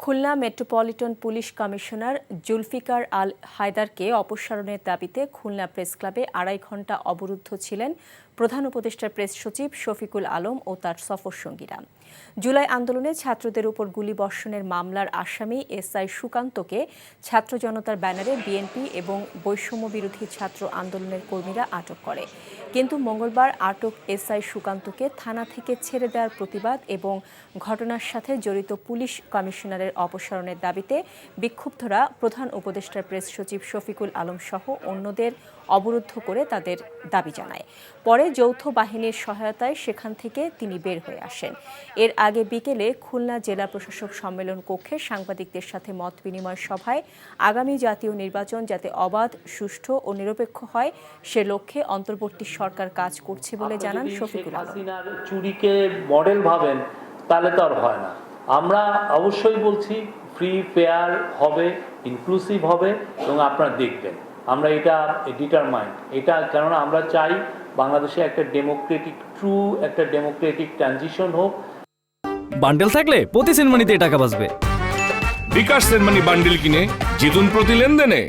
Khulna metropolitan police commissioner Zulfiqar Al হায়দারকে অপসারণের দাবিতে খুলনা প্রেস ক্লাবে ২.৫ ঘণ্টা অবরুদ্ধ ছিলেন প্রধান উপদেষ্টার প্রেস সচিব শফিকুল আলম ও তার সফরসঙ্গীরা। জুলাই আন্দোলনে ছাত্রদের উপর গুলিবর্ষণের মামলার আসামি এসআই সুকান্তকে ছাত্র জনতার ব্যানারে বিএনপি এবং বৈষম্য বিরোধী ছাত্র আন্দোলনের কর্মীরা আটক করে। কিন্তু মঙ্গলবার আটক এসআই সুকান্তকে থানা থেকে ছেড়ে দেওয়ার প্রতিবাদ এবং ঘটনার সাথে জড়িত পুলিশ কমিশনারের অপসারণের দাবিতে বিক্ষুব্ধরা প্রধান উপদেষ্টার প্রেস সচিব শফিকুল আলম সহ অন্যদের অবরুদ্ধ করে তাদের দাবি জানায়। পরে যৌথ বাহিনীর সহায়তায় সেখান থেকে তিনি বের হয়ে আসেন। এর আগে বিকেলে খুলনা জেলা প্রশাসক সম্মেলন কক্ষে সাংবাদিকদের সাথে মত বিনিময় সভায় আগামী জাতীয় নির্বাচন যাতে অবাধ, সুষ্ঠু ও নিরপেক্ষ হয় সে লক্ষ্যে অন্তর্বর্তী সরকার কাজ করছে বলে জানান শফিকুল আলম। চুরিকে মডেল ভাবেন তাহলে তো আর হয় না। আমরা অবশ্যই বলছি ফ্রি ফেয়ার হবে, ইনক্লুসিভ হবে এবং আপনারা দেখবেন আমরা এটা ডিটারমাইন্ড এটা, কেননা আমরা চাই বাংলাদেশে একটা ডেমোক্রেটিক ট্রানজিশন হোক। বান্ডেল থাকলে প্রতি সেনমানিতে টাকা বাঁচবে। বিকাশ সেনমানি বান্ডেল কিনে জিতুন প্রতি লেনদেনে।